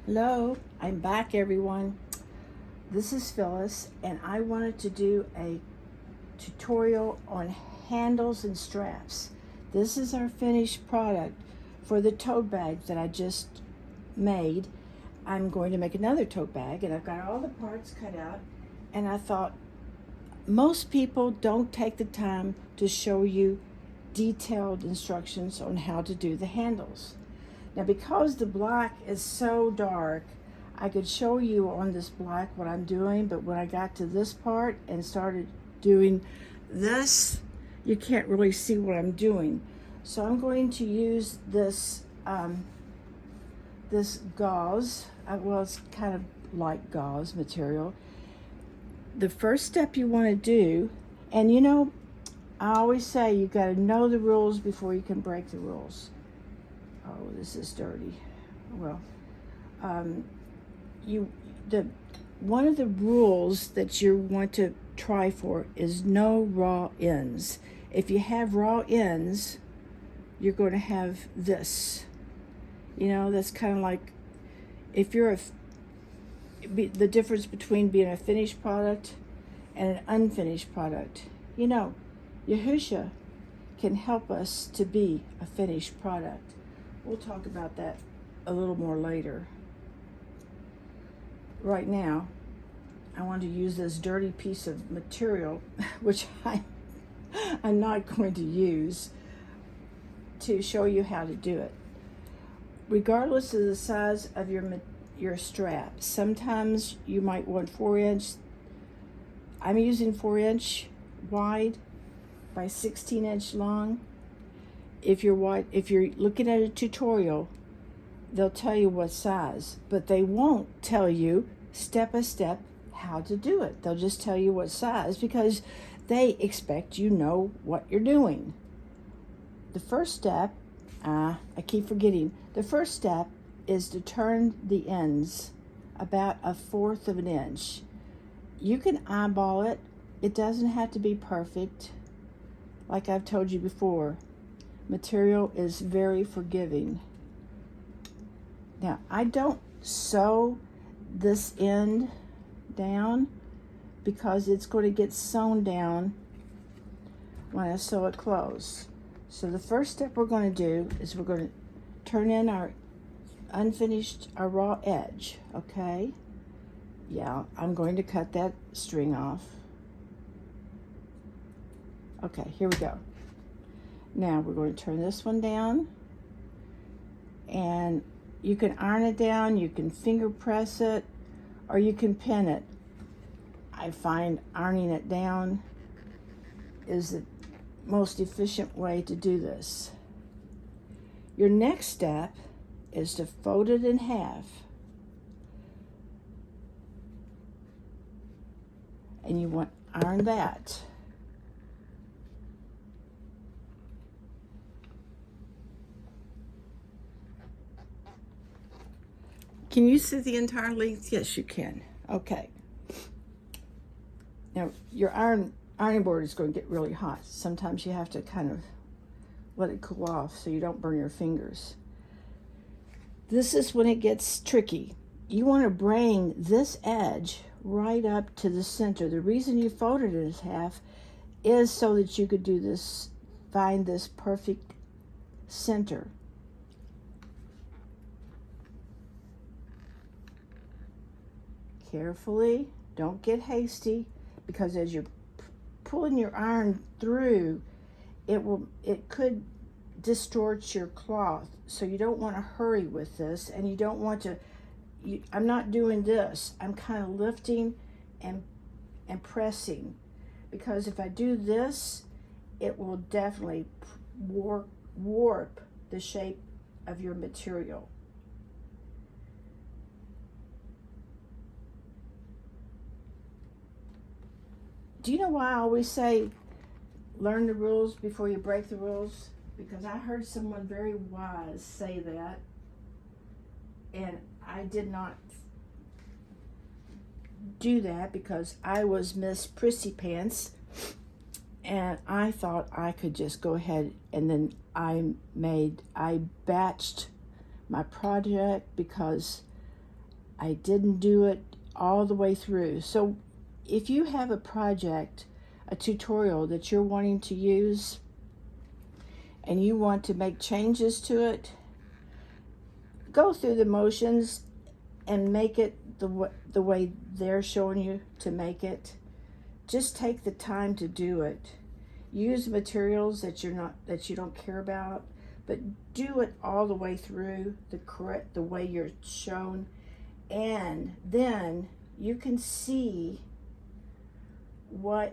Hello, I'm back everyone. This is Phyllis and I wanted to do a tutorial on handles and straps. This is our finished product for the tote bag that I just made. I'm going to make another tote bag and I've got all the parts cut out, and I thought most people don't take the time to show you detailed instructions on how to do the handles. Now, because the black is so dark, I could show you on this black what I'm doing, but when I got to this part and started doing this, you can't really see what I'm doing. So I'm going to use this this gauze. Well, it's kind of like gauze material. The first step you want to do, and you know, I always say you got to know the rules before you can break the rules. Oh, this is dirty. Well, one of the rules that you want to try for is no raw ends. If you have raw ends, you're going to have this. You know, that's kind of like if you're the difference between being a finished product and an unfinished product. You know, Yahusha can help us to be a finished product. We'll talk about that a little more later. Right now, I want to use this dirty piece of material, which I'm not going to use, to show you how to do it. Regardless of the size of your strap, sometimes you might want 4-inch. I'm using 4-inch wide by 16-inch long. If you're looking at a tutorial, they'll tell you what size, but they won't tell you step by step how to do it. They'll just tell you what size because they expect you know what you're doing. The first step, I keep forgetting, the first step is to turn the ends about 1/4 of an inch. You can eyeball it. It doesn't have to be perfect. Like I've told you before, material is very forgiving. Now, I don't sew this end down because it's going to get sewn down when I sew it closed. So the first step we're going to do is we're going to turn in our our raw edge, okay? Yeah, I'm going to cut that string off. Okay, here we go. Now we're going to turn this one down, and you can iron it down, you can finger press it, or you can pin it. I find ironing it down is the most efficient way to do this. Your next step is to fold it in half. And you want to iron that. Can you see the entire length? Yes, you can. Okay. Now, your ironing board is going to get really hot. Sometimes you have to kind of let it cool off so you don't burn your fingers. This is when it gets tricky. You want to bring this edge right up to the center. The reason you folded it in half is so that you could do this, find this perfect center. Carefully, don't get hasty, because as you're pulling your iron through, it could distort your cloth. So you don't want to hurry with this, and you don't want to, I'm not doing this. I'm kind of lifting and pressing, because if I do this, it will definitely warp the shape of your material. Do you know why I always say learn the rules before you break the rules? Because I heard someone very wise say that, and I did not do that because I was Miss Prissy Pants, and I thought I could just go ahead, and then I batched my project because I didn't do it all the way through. So if you have a project, a tutorial that you're wanting to use, and you want to make changes to it, go through the motions and make it the way they're showing you to make it. Just take the time to do it. Use materials that you don't care about, but do it all the way through the way you're shown, and then you can see why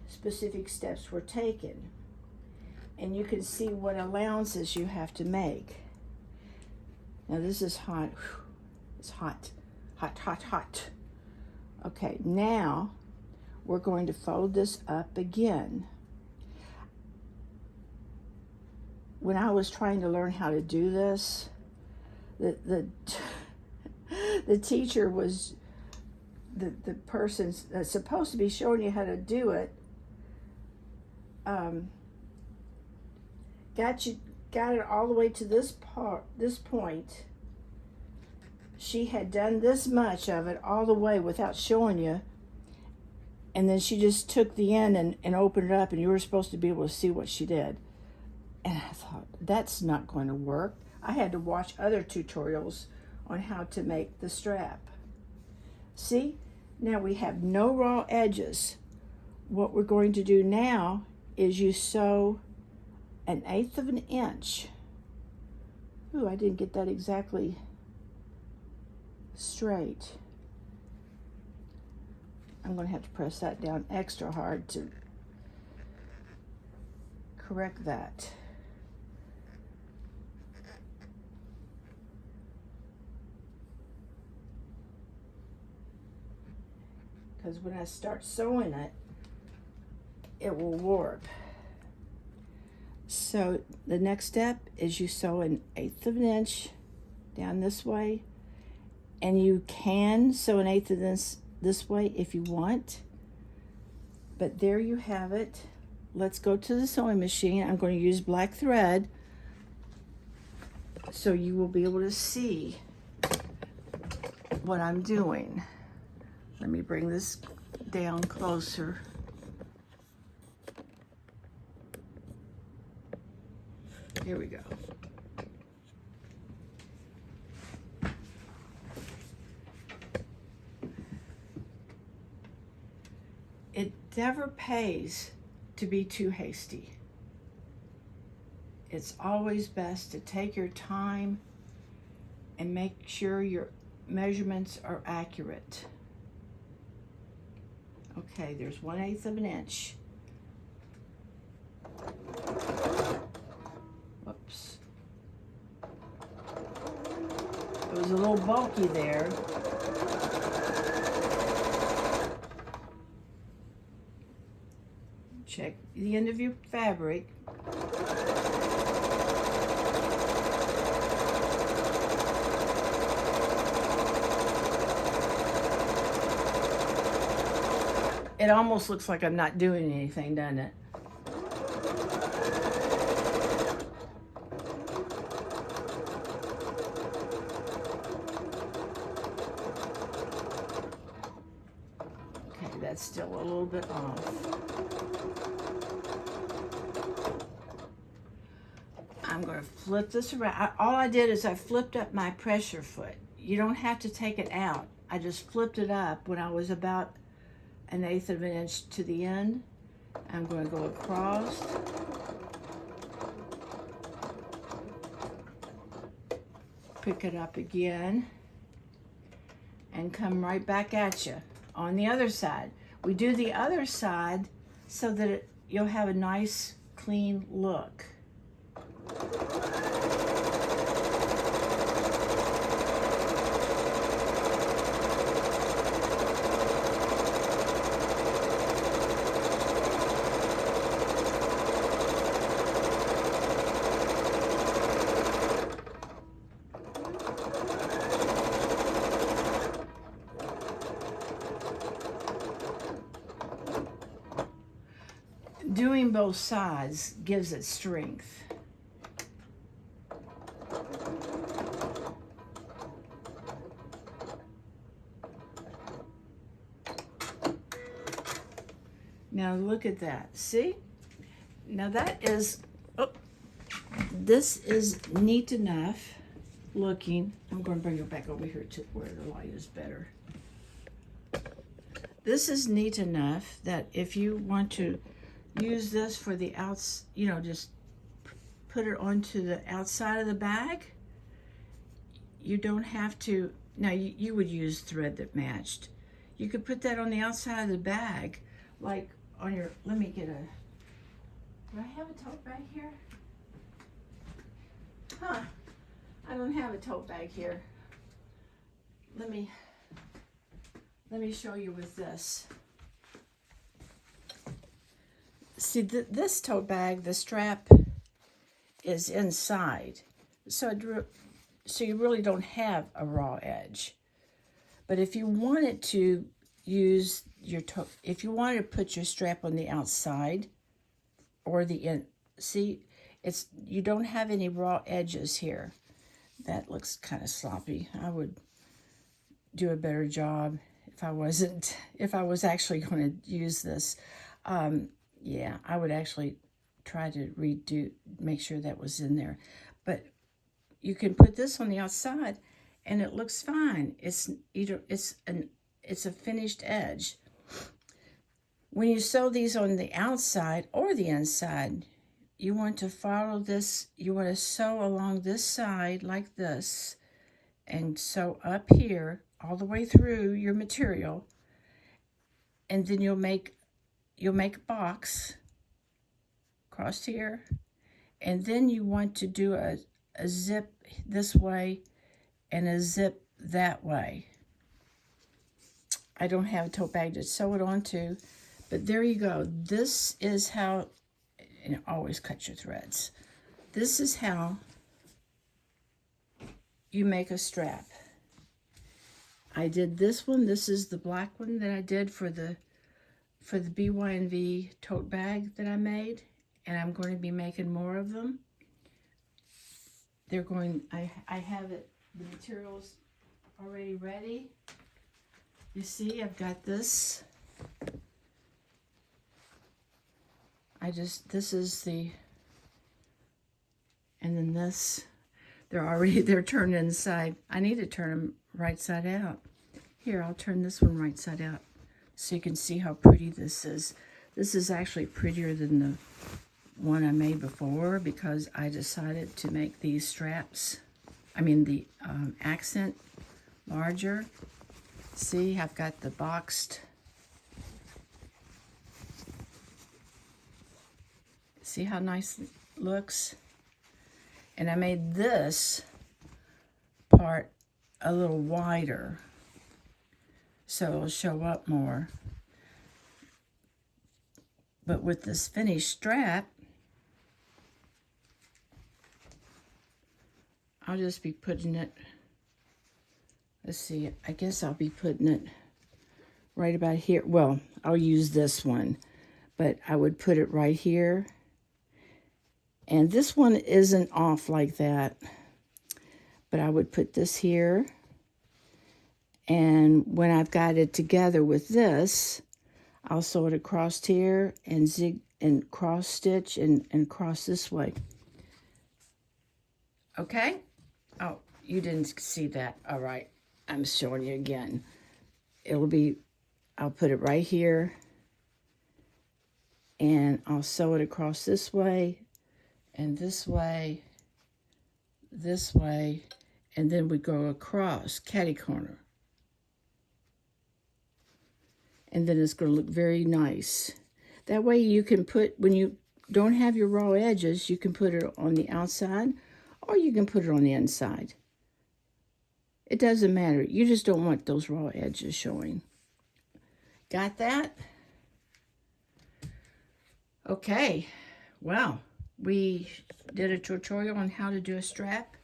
specific steps were taken, and you can see what allowances you have to make. Now this is hot. It's hot, hot, hot, hot. Okay, now we're going to fold this up again. When I was trying to learn how to do this, the teacher was the person that's supposed to be showing you how to do it. Got it all the way to this point. She had done this much of it all the way without showing you, and then she just took the end and opened it up, and you were supposed to be able to see what she did. And I thought, that's not going to work. I had to watch other tutorials on how to make the strap. See, now we have no raw edges. What we're going to do now is you sew 1/8 of an inch. Ooh, I didn't get that exactly straight. I'm going to have to press that down extra hard to correct that. Because when I start sewing it, it will warp. So the next step is you sew 1/8 of an inch down this way, and you can sew 1/8 of this way if you want, but there you have it. Let's go to the sewing machine. I'm going to use black thread so you will be able to see what I'm doing. Let me bring this down closer. Here we go. It never pays to be too hasty. It's always best to take your time and make sure your measurements are accurate. Okay, there's 1/8 of an inch. Whoops. It was a little bulky there. Check the end of your fabric. It almost looks like I'm not doing anything, doesn't it? Okay, that's still a little bit off. I'm going to flip this around. All I did is I flipped up my pressure foot. You don't have to take it out. I just flipped it up when I was about 1/8 of an inch to the end. I'm going to go across. Pick it up again and come right back at you on the other side. We do the other side so that you'll have a nice clean look. Doing both sides gives it strength. Now look at that. See? Now that is, oh, this is neat enough looking. I'm going to bring it back over here to where the light is better. This is neat enough that if you want to use this for the outs, you know, just put it onto the outside of the bag, you don't have to. Now you would use thread that matched. You could put that on the outside of the bag, like on your, let me get a, do I have a tote bag here? Huh, I don't have a tote bag here. Let me show you with this. See, this tote bag, the strap is inside, so you really don't have a raw edge. But if you wanted to use your if you wanted to put your strap on the outside or the in, see, you don't have any raw edges here. That looks kind of sloppy. I would do a better job if I was actually going to use this. Yeah, I would actually try to make sure that was in there. But you can put this on the outside and it looks fine. It's a finished edge. When you sew these on the outside or the inside, you want to follow this, you want to sew along this side like this and sew up here all the way through your material, and then you'll make a box across here, and then you want to do a zip this way and a zip that way. I don't have a tote bag to sew it onto, but there you go. This is how, and always cut your threads. This is how you make a strap. I did this one. This is the black one that I did for the BY&V tote bag that I made, and I'm going to be making more of them. I have the materials already ready. You see, I've got this. This is the, and then this, they're turned inside. I need to turn them right side out. Here, I'll turn this one right side out so you can see how pretty this is. This is actually prettier than the one I made before because I decided to make these straps, the accent larger. See, I've got the boxed. See how nice it looks? And I made this part a little wider so it'll show up more. But with this finished strap, I'll just be putting it, let's see, I guess I'll be putting it right about here. Well, I'll use this one, but I would put it right here. And this one isn't off like that, but I would put this here. And when I've got it together with this, I'll sew it across here and zig and cross stitch and cross this way. Okay? Oh, you didn't see that. All right. I'm showing you again. I'll put it right here and I'll sew it across this way and this way, and then we go across catty corner. And then it's going to look very nice. That way you can put, when you don't have your raw edges, you can put it on the outside or you can put it on the inside. It doesn't matter. You just don't want those raw edges showing. Got that? Okay. Well, we did a tutorial on how to do a strap.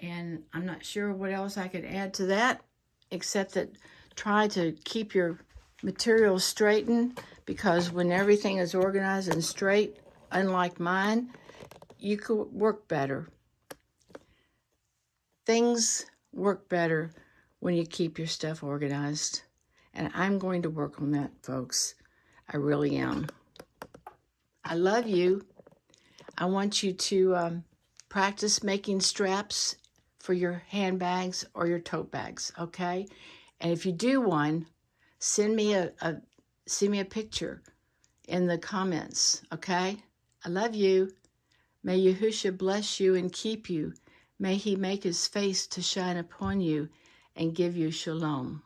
And I'm not sure what else I could add to that, except that try to keep your materials straightened, because when everything is organized and straight, unlike mine, you could work better. Things work better when you keep your stuff organized. And I'm going to work on that, folks. I really am. I love you. I want you to practice making straps for your handbags or your tote bags, okay? And if you do one, send me a picture in the comments, okay? I love you. May Yahushua bless you and keep you. May he make his face to shine upon you and give you shalom.